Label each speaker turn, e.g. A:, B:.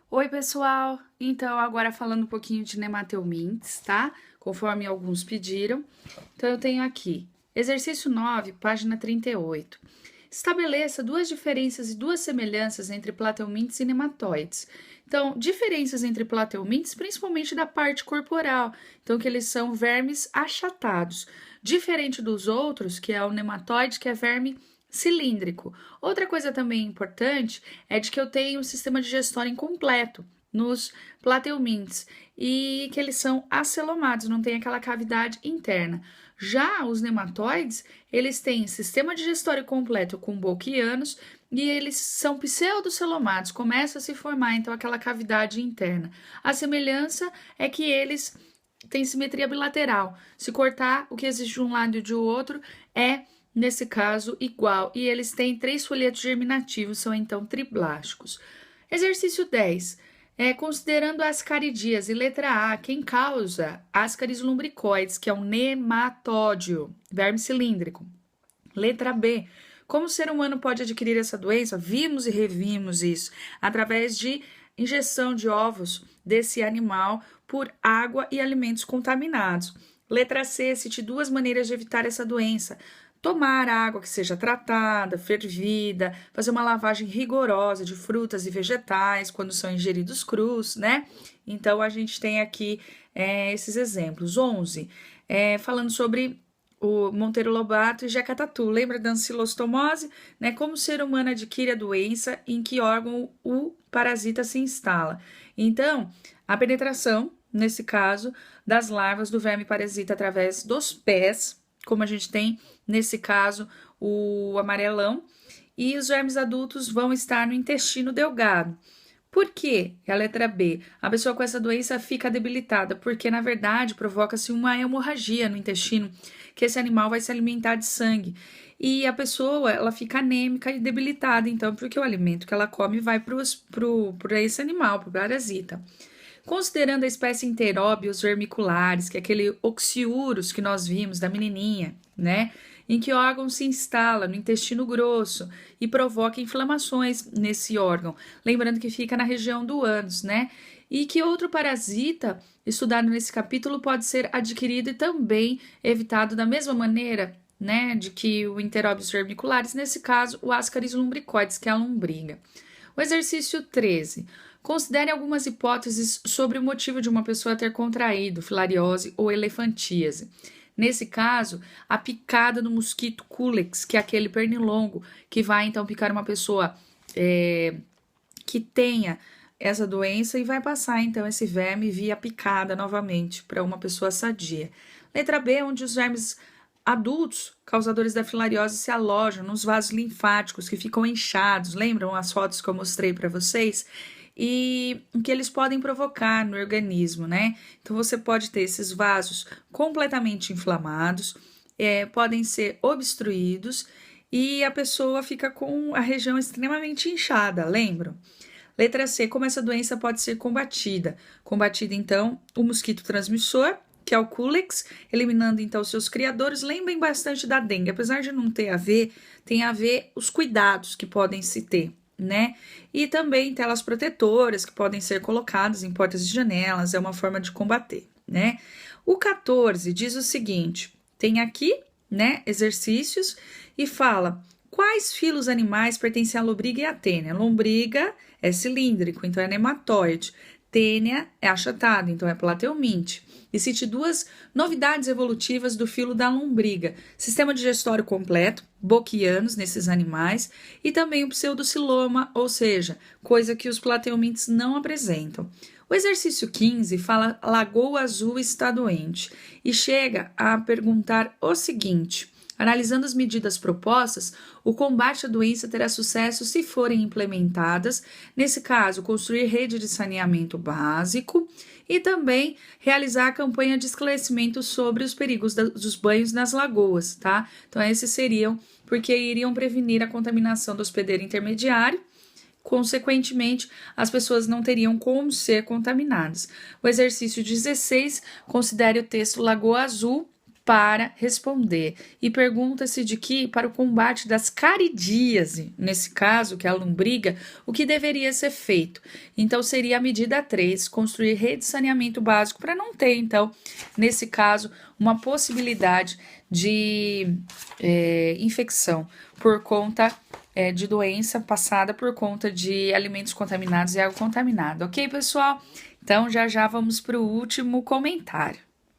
A: Oi, pessoal! Então, agora falando um pouquinho de nematelmintes, tá? Conforme alguns pediram. Então, eu tenho aqui, exercício 9, página 38. Estabeleça duas diferenças e duas semelhanças entre plateumintes e nematóides. Então, diferenças entre plateumintes, principalmente da parte corporal. Então, que eles são vermes achatados. Diferente dos outros, que é o nematóide, que é verme cilíndrico. Outra coisa também importante é de que eu tenho o sistema digestório incompleto nos plateumintes e que eles são acelomados, não tem aquela cavidade interna. Já os nematóides, eles têm sistema digestório completo com boca e ânus e eles são pseudocelomados, começa a se formar então aquela cavidade interna. A semelhança é que eles têm simetria bilateral. Se cortar, o que existe de um lado e de outro é nesse caso, igual, e eles têm 3 folhetos germinativos, são então triblásticos. Exercício 10. Considerando as caridias, e letra A, quem causa ascaris lumbricoides, que é um nematódio, verme cilíndrico. Letra B, como o ser humano pode adquirir essa doença? Vimos e revimos isso através de injeção de ovos desse animal por água e alimentos contaminados. Letra C, cite duas maneiras de evitar essa doença: tomar água que seja tratada, fervida, fazer uma lavagem rigorosa de frutas e vegetais quando são ingeridos crus, né? Então, a gente tem aqui esses exemplos. 11, falando sobre o Monteiro Lobato e Jeca Tatu. Lembra da ancilostomose? Né? Como o ser humano adquire a doença, em que órgão o parasita se instala. Então, a penetração, nesse caso, das larvas do verme parasita através dos pés, como a gente tem nesse caso o amarelão, e os vermes adultos vão estar no intestino delgado. Por quê? É a letra B. A pessoa com essa doença fica debilitada, porque na verdade provoca-se uma hemorragia no intestino, que esse animal vai se alimentar de sangue. E a pessoa, ela fica anêmica e debilitada, então, porque o alimento que ela come vai para esse animal, para o parasita. Considerando a espécie Enteróbios vermiculares, que é aquele oxiurus que nós vimos da menininha, né? Em que o órgão se instala no intestino grosso e provoca inflamações nesse órgão. Lembrando que fica na região do ânus, né? E que outro parasita estudado nesse capítulo pode ser adquirido e também evitado da mesma maneira, né? De que o Enteróbios vermiculares, nesse caso, o Ascaris lumbricoides, que é a lombriga. O exercício 13. Considere algumas hipóteses sobre o motivo de uma pessoa ter contraído filariose ou elefantíase. Nesse caso, a picada do mosquito Culex, que é aquele pernilongo que vai então picar uma pessoa que tenha essa doença e vai passar então esse verme via picada novamente para uma pessoa sadia. Letra B, onde os vermes adultos causadores da filariose se alojam nos vasos linfáticos que ficam inchados. Lembram as fotos que eu mostrei para vocês? E o que eles podem provocar no organismo, né? Então, você pode ter esses vasos completamente inflamados, podem ser obstruídos e a pessoa fica com a região extremamente inchada, lembram? Letra C, como essa doença pode ser combatida? Combatida, então, o mosquito transmissor, que é o Culex, eliminando, então, seus criadores. Lembrem bastante da dengue, apesar de não ter a ver, tem a ver os cuidados que podem se ter, né? E também telas protetoras que podem ser colocadas em portas e janelas, é uma forma de combater, né? O 14 diz o seguinte, tem aqui, né, exercícios e fala quais filos animais pertencem à lombriga e à tênia. Lombriga é cilíndrico, então é nematóide. Tênia é achatado, então é plateuminte. E cite duas novidades evolutivas do filo da lombriga: sistema digestório completo, boca e ânus nesses animais, e também o pseudociloma, ou seja, coisa que os plateumintes não apresentam. O exercício 15 fala Lagoa Azul está doente e chega a perguntar o seguinte: analisando as medidas propostas, o combate à doença terá sucesso se forem implementadas, nesse caso, construir rede de saneamento básico e também realizar a campanha de esclarecimento sobre os perigos dos banhos nas lagoas, tá? Então, esses seriam porque iriam prevenir a contaminação do hospedeiro intermediário. Consequentemente, as pessoas não teriam como ser contaminadas. O exercício 16 considere o texto Lagoa Azul para responder. E pergunta-se de que, para o combate das caridíase, nesse caso, que é a lombriga, o que deveria ser feito? Então, seria a medida 3, construir rede de saneamento básico, para não ter, então, nesse caso, uma possibilidade de infecção por conta de doença passada por conta de alimentos contaminados e água contaminada. Ok, pessoal? Então, já vamos para o último comentário.